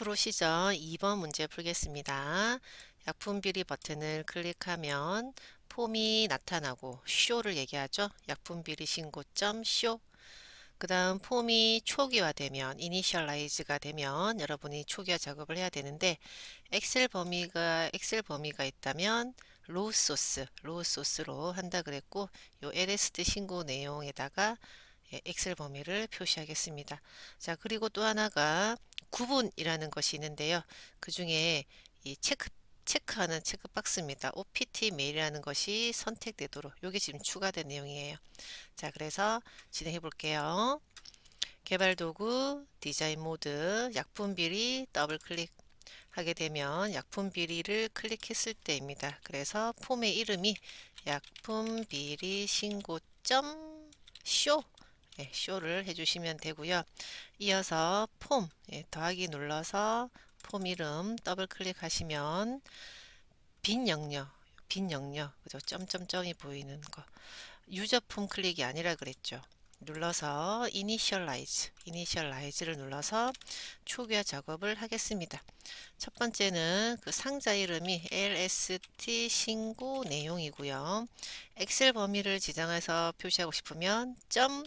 프로 시전 2번 문제 풀겠습니다. 약품 비리 버튼을 클릭하면 폼이 나타나고 쇼를 얘기하죠. 약품 비리 신고점 쇼. 그 다음 폼이 초기화되면 이니셜라이즈가 되면 여러분이 초기화 작업을 해야 되는데 엑셀 범위가 있다면 로우 소스로 한다 그랬고 요 LST 신고 내용에다가 엑셀 범위를 표시하겠습니다. 자, 그리고 또 하나가 구분이라는 것이 있는데요. 그 중에 이 체크하는 체크박스입니다. OPT 메일이라는 것이 선택되도록 이게 지금 추가된 내용이에요. 자, 그래서 진행해 볼게요. 개발 도구, 디자인 모드, 약품 비리 더블 클릭 하게 되면 약품 비리를 클릭했을 때입니다. 그래서 폼의 이름이 약품 비리 신고점 쇼 쇼를 해주시면 되고요. 이어서 폼 더하기 눌러서 폼 이름 더블 클릭하시면 빈 영역 그죠? 점점점이 보이는 거 유저 폼 클릭이 아니라 그랬죠. 눌러서 이니셜라이즈를 눌러서 초기화 작업을 하겠습니다. 첫 번째는 그 상자 이름이 LST 신고 내용이고요. 엑셀 범위를 지정해서 표시하고 싶으면 점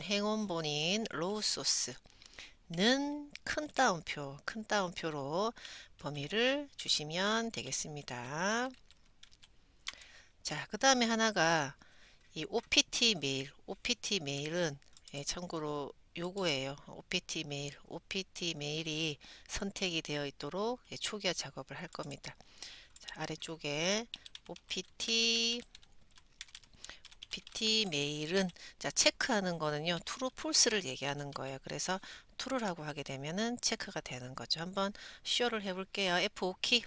행원본인 로우 소스는 큰 따옴표로 범위를 주시면 되겠습니다. 자, 그 다음에 하나가 이 OPT 메일은 참고로 요거예요. OPT 메일이 선택이 되어 있도록 초기화 작업을 할 겁니다. 자, 아래쪽에 OPT 메일은 자 체크하는 거는요 true false를 얘기하는 거예요. 그래서 true라고 하게 되면은 체크가 되는 거죠. 한번 쇼를 해볼게요. F5키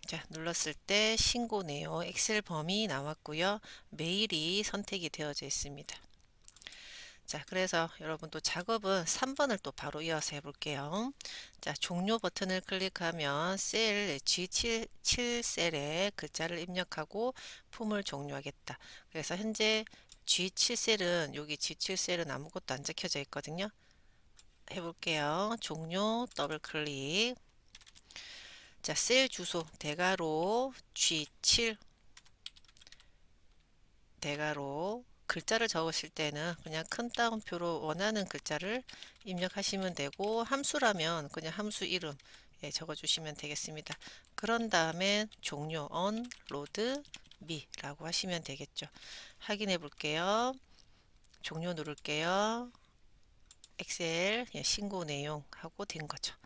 자 눌렀을 때 신고 내용 엑셀 범위 나왔고요. 메일이 선택이 되어져 있습니다. 자, 그래서 여러분 또 작업은 3번을 또 바로 이어서 해볼게요. 자, 종료 버튼을 클릭하면 셀 G7 셀에 글자를 입력하고 폼을 종료하겠다. 그래서 현재 G7셀은 여기 G7셀은 아무것도 안 적혀져 있거든요. 해볼게요. 종료 더블 클릭. 자, 셀 주소 대괄호 G7 대괄호 글자를 적으실 때는 그냥 큰 따옴표로 원하는 글자를 입력하시면 되고 함수라면 그냥 함수 이름 적어주시면 되겠습니다. 그런 다음에 종료 언로드 미라고 하시면 되겠죠. 확인해 볼게요. 종료 누를게요. 엑셀 신고 내용 하고 된 거죠.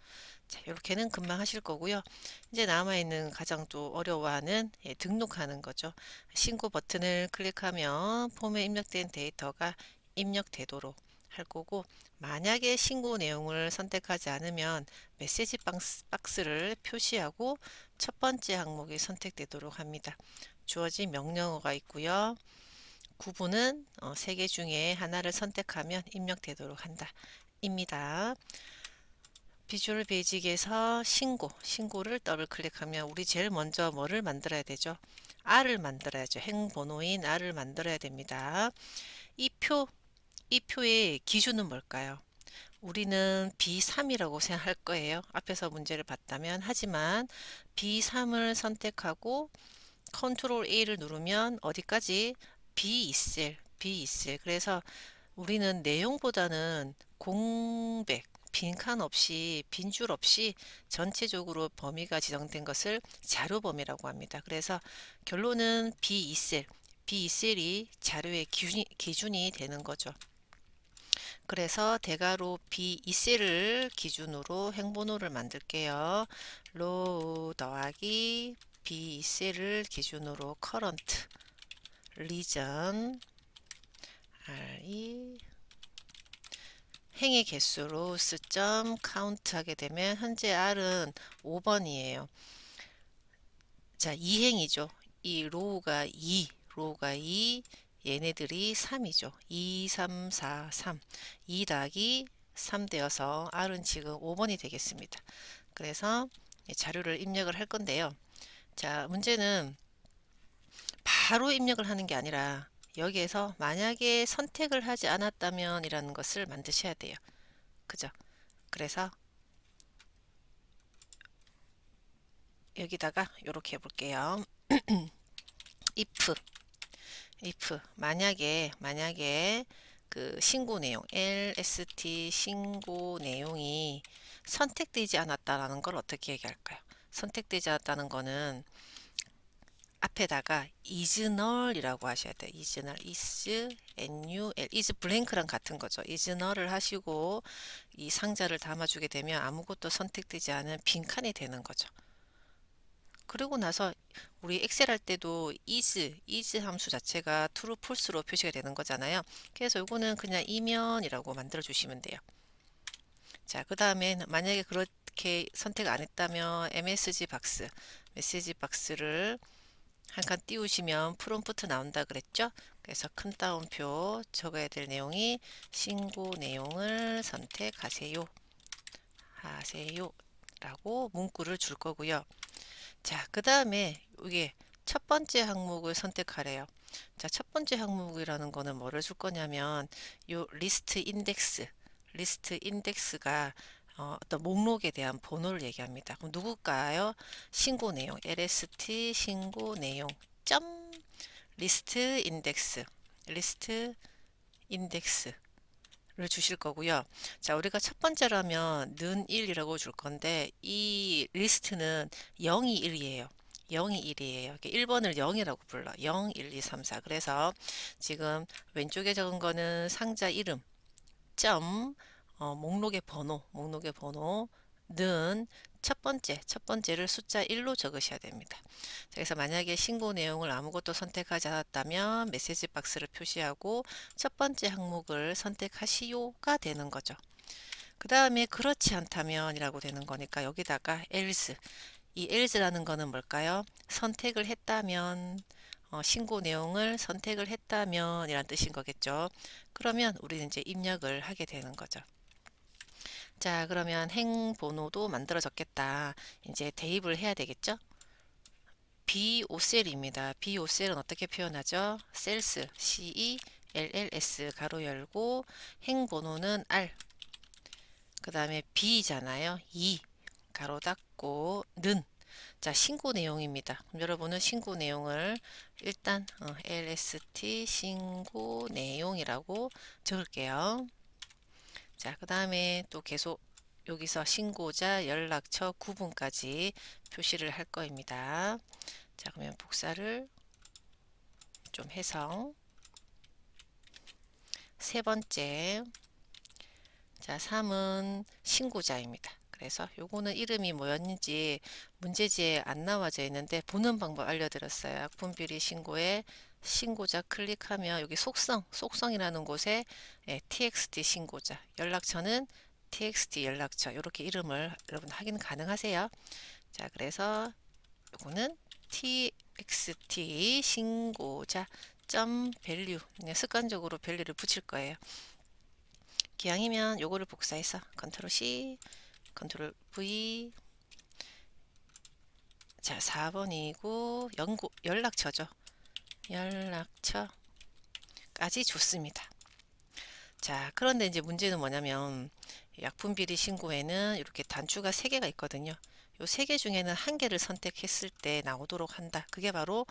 자, 이렇게는 금방 하실 거고요. 이제 남아있는 가장 또 어려워하는 등록하는 거죠. 신고 버튼을 클릭하면 폼에 입력된 데이터가 입력되도록 할 거고 만약에 신고 내용을 선택하지 않으면 메시지 박스를 표시하고 첫 번째 항목이 선택되도록 합니다. 주어진 명령어가 있고요. 구분은 3개 중에 하나를 선택하면 입력되도록 한다. 입니다. 비주얼 베이직에서 신고를 더블 클릭하면 우리 제일 먼저 뭐를 만들어야 되죠? R을 만들어야죠. 행번호인 R을 만들어야 됩니다. 이 표의 기준은 뭘까요? 우리는 B3이라고 생각할 거예요. 앞에서 문제를 봤다면. 하지만 B3을 선택하고 컨트롤 A를 누르면 어디까지? B2셀. 그래서 우리는 내용보다는 공백, 빈칸 없이, 빈줄 없이 전체적으로 범위가 지정된 것을 자료 범위라고 합니다. 그래서 결론은 B2셀이 자료의 기준이 되는 거죠. 그래서 대괄호 B2셀을 기준으로 행번호를 만들게요. row 더하기 B2셀을 기준으로 current, region, RE 행의 개수로 수점 카운트 하게 되면 현재 R은 5번이에요. 자, 2행이죠. 이 로우가 2, 얘네들이 3이죠. 2, 3, 4, 3. 2 더하기 3 되어서 R은 지금 5번이 되겠습니다. 그래서 자료를 입력을 할 건데요. 자, 문제는 바로 입력을 하는 게 아니라 여기에서 만약에 선택을 하지 않았다면 이라는 것을 만드셔야 돼요. 그죠? 그래서 여기다가 이렇게 해볼게요. if 만약에 그 신고 내용 LST 신고 내용이 선택되지 않았다라는 걸 어떻게 얘기할까요? 선택되지 않았다는 거는 앞에다가 is null이라고 하셔야 돼요. is null, is null, is blank랑 같은 거죠. is null을 하시고 이 상자를 담아주게 되면 아무것도 선택되지 않은 빈칸이 되는 거죠. 그리고 나서 우리 엑셀 할 때도 is 함수 자체가 true, false로 표시가 되는 거잖아요. 그래서 이거는 그냥 이면이라고 만들어 주시면 돼요. 자, 그 다음에 만약에 그렇게 선택 안 했다면 메시지 박스를 한 칸 띄우시면 프롬프트 나온다 그랬죠? 그래서 큰 따옴표 적어야 될 내용이 신고 내용을 선택하세요. 라고 문구를 줄 거고요. 자, 그 다음에 이게 첫 번째 항목을 선택하래요. 자, 첫 번째 항목이라는 거는 뭐를 줄 거냐면 요 리스트 인덱스가 어떤 목록에 대한 번호를 얘기합니다. 그럼 누굴까요? 신고 내용, LST 신고 내용 점 리스트 인덱스를 주실 거고요. 자, 우리가 첫 번째라면 는 1이라고 줄 건데 이 리스트는 0이 1이에요. 0이 1이에요. 1번을 0이라고 불러. 0, 1, 2, 3, 4. 그래서 지금 왼쪽에 적은 거는 상자 이름, 점, 목록의 번호는 첫 번째를 숫자 1로 적으셔야 됩니다. 그래서 만약에 신고 내용을 아무것도 선택하지 않았다면 메시지 박스를 표시하고 첫 번째 항목을 선택하시오가 되는 거죠. 그 다음에 그렇지 않다면 이라고 되는 거니까 여기다가 else, 이 else라는 거는 뭘까요? 선택을 했다면, 신고 내용을 선택을 했다면 이란 뜻인 거겠죠. 그러면 우리는 이제 입력을 하게 되는 거죠. 자, 그러면 행번호도 만들어졌겠다. 이제 대입을 해야 되겠죠? BOCL입니다. BOCL은 어떻게 표현하죠? 셀스, CELLS 가로 열고 행번호는 R, 그 다음에 B잖아요. 2 가로 닫고 는. 자, 신고 내용입니다. 그럼 여러분은 신고 내용을 일단 LST 신고 내용이라고 적을게요. 자, 그 다음에 또 계속 여기서 신고자 연락처 구분까지 표시를 할 거입니다. 자, 그러면 복사를 좀 해서 세 번째, 자, 3은 신고자입니다. 그래서 요거는 이름이 뭐였는지 문제지에 안 나와져 있는데 보는 방법 알려드렸어요. 악분비리 신고에 신고자 클릭하면 여기 속성이라는 곳에 txt 신고자, 연락처는 txt 연락처 이렇게 이름을 여러분 확인 가능하세요. 자, 그래서 요거는 txt 신고자 점 밸류, 그냥 습관적으로 밸류를 붙일 거예요. 기왕이면 요거를 복사해서 컨트롤 C, 컨트롤 V. 자, 4번이고 연락처죠. 연락처까지 좋습니다. 자, 그런데 이제 문제는 뭐냐면 약품 비리 신고에는 이렇게 단추가 3개가 있거든요. 요 3개 중에는 한 개를 선택했을 때 나오도록 한다. 그게 바로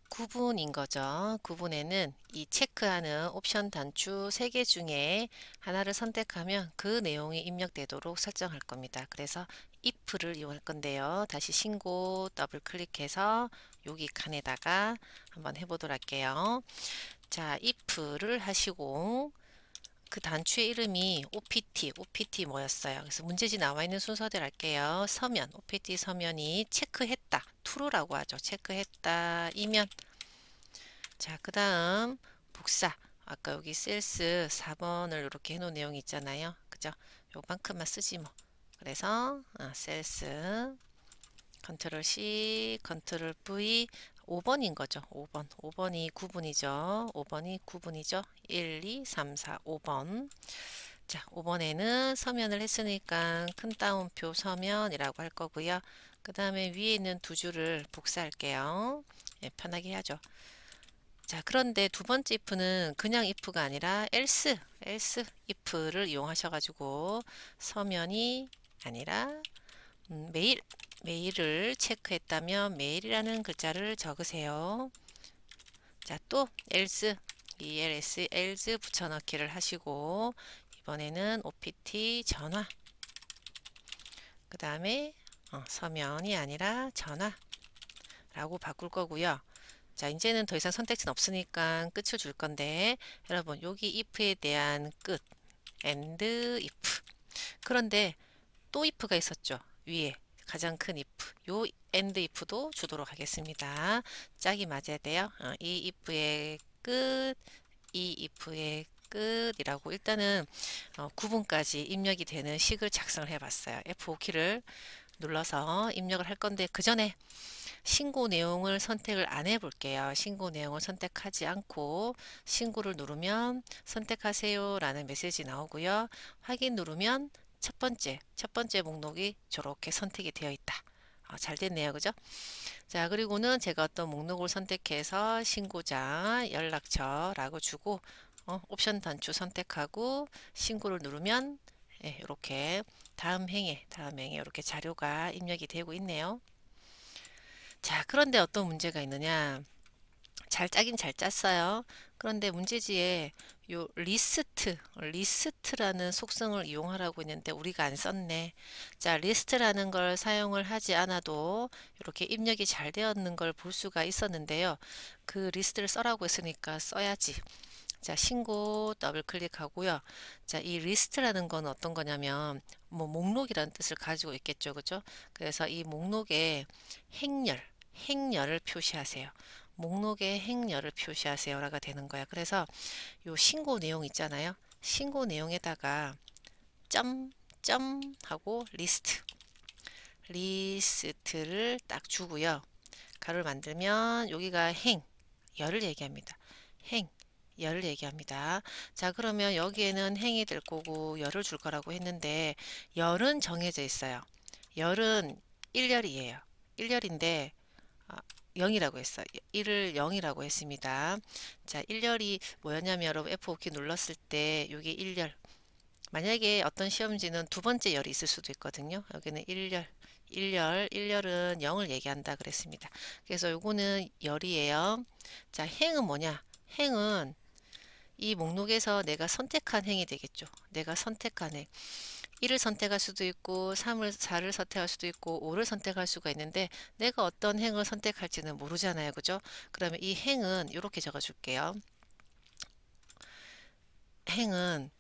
구분인 거죠. 구분에는 이 체크하는 옵션 단추 3개 중에 하나를 선택하면 그 내용이 입력되도록 설정할 겁니다. 그래서 if를 이용할 건데요. 다시 신고 더블 클릭해서 여기 칸에다가 한번 해보도록 할게요. 자, if를 하시고 그 단추의 이름이 OPT 뭐였어요? 그래서 문제지 나와 있는 순서대로 할게요. 서면, OPT 서면이 체크했다, true라고 하죠. 체크했다, 이면. 자, 그 다음 복사. 아까 여기 셀스 4번을 이렇게 해놓은 내용이 있잖아요. 그죠? 요만큼만 쓰지 뭐. 그래서 셀스 컨트롤 C, 컨트롤 V 5번인 거죠. 5번. 5번이 9분이죠. 5번이 9분이죠. 1, 2, 3, 4, 5번. 자, 5번에는 서면을 했으니까 큰 따옴표 서면이라고 할 거고요. 그 다음에 위에 있는 두 줄을 복사할게요. 예, 편하게 해야죠. 자, 그런데 두 번째 if는 그냥 if가 아니라 else if를 이용하셔가지고 서면이 아니라 메일, 메일을 체크했다면 메일이라는 글자를 적으세요. 자, 또 else, else 붙여넣기를 하시고 이번에는 opt 전화, 그 다음에 서면이 아니라 전화라고 바꿀 거고요. 자, 이제는 더 이상 선택지는 없으니까 끝을 줄 건데 여러분 여기 if에 대한 끝 and if. 그런데 또 if가 있었죠. 위에 가장 큰 if. 요 and if도 주도록 하겠습니다. 짝이 맞아야 돼요. 이 if의 끝, 이 if의 끝이라고 일단은 구분까지 입력이 되는 식을 작성을 해봤어요. F5키를 눌러서 입력을 할 건데 그 전에 신고 내용을 선택을 안 해볼게요. 신고 내용을 선택하지 않고 신고를 누르면 선택하세요 라는 메시지 나오고요. 확인 누르면 첫 번째 목록이 저렇게 선택이 되어 있다. 잘 됐네요. 그죠? 자, 그리고는 제가 어떤 목록을 선택해서 신고자 연락처라고 주고 옵션 단추 선택하고 신고를 누르면 이렇게 다음 행에 이렇게 자료가 입력이 되고 있네요. 자, 그런데 어떤 문제가 있느냐? 잘 짜긴 잘 짰어요. 그런데 문제지에 요 리스트라는 속성을 이용하라고 했는데 우리가 안 썼네. 자, 리스트라는 걸 사용을 하지 않아도 이렇게 입력이 잘 되었는 걸 볼 수가 있었는데요. 그 리스트를 써라고 했으니까 써야지. 자, 신고 더블 클릭하고요. 자, 이 리스트라는 건 어떤 거냐면 뭐 목록이라는 뜻을 가지고 있겠죠. 그죠? 그래서 이 목록에 행렬을 표시하세요. 목록에 행렬을 표시하세요라가 되는 거야. 그래서 요 신고 내용 있잖아요. 신고 내용에다가 점 하고 리스트를 딱 주고요. 가로를 만들면 여기가 열을 얘기합니다. 행 열을 얘기합니다. 자, 그러면 여기에는 행이 될 거고 열을 줄 거라고 했는데 열은 정해져 있어요. 열은 1열이에요. 1열인데 0이라고 했어요. 1을 0이라고 했습니다. 자, 1열이 뭐였냐면 여러분 F5키 눌렀을 때 여기 1열. 만약에 어떤 시험지는 두 번째 열이 있을 수도 있거든요. 여기는 1열은 0을 얘기한다 그랬습니다. 그래서 요거는 열이에요. 자, 행은 뭐냐? 행은 이 목록에서 내가 선택한 행이 되겠죠. 내가 선택한 행. 1을 선택할 수도 있고 4를 선택할 수도 있고 5를 선택할 수가 있는데 내가 어떤 행을 선택할지는 모르잖아요. 그죠? 그러면 이 행은 이렇게 적어 줄게요. 행은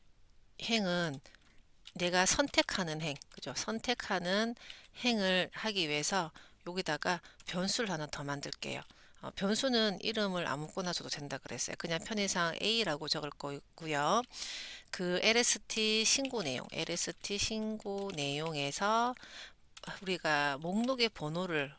내가 선택하는 행. 그죠? 선택하는 행을 하기 위해서 여기다가 변수를 하나 더 만들게요. 변수는 이름을 아무거나 줘도 된다 그랬어요. 그냥 편의상 A라고 적을 거고요. 그 LST 신고 내용에서 우리가 목록의 번호를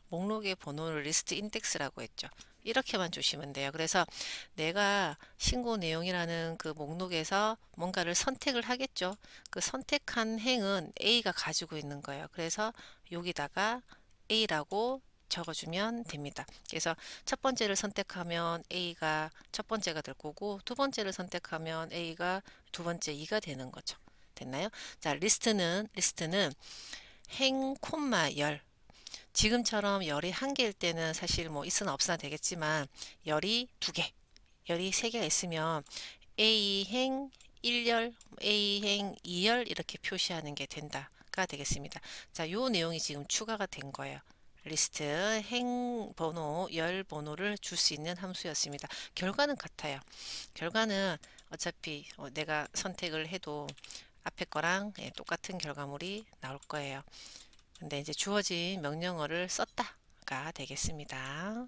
리스트 인덱스라고 했죠. 이렇게만 주시면 돼요. 그래서 내가 신고 내용이라는 그 목록에서 뭔가를 선택을 하겠죠. 그 선택한 행은 A가 가지고 있는 거예요. 그래서 여기다가 A라고 적어주면 됩니다. 그래서 첫 번째를 선택하면 A가 첫 번째가 될 거고 두 번째를 선택하면 A가 두 번째 2가 되는 거죠. 됐나요? 자, 리스트는 행, 열. 지금처럼 열이 한 개일 때는 사실 뭐 있으나 없으나 되겠지만 열이 두 개, 열이 세 개가 있으면 A행 1열, A행 2열 이렇게 표시하는 게 된다가 되겠습니다. 자, 요 내용이 지금 추가가 된 거예요. 리스트 행 번호, 열 번호를 줄 수 있는 함수였습니다. 결과는 같아요. 결과는 어차피 내가 선택을 해도 앞에 거랑 똑같은 결과물이 나올 거예요. 근데 이제 주어진 명령어를 썼다가 되겠습니다.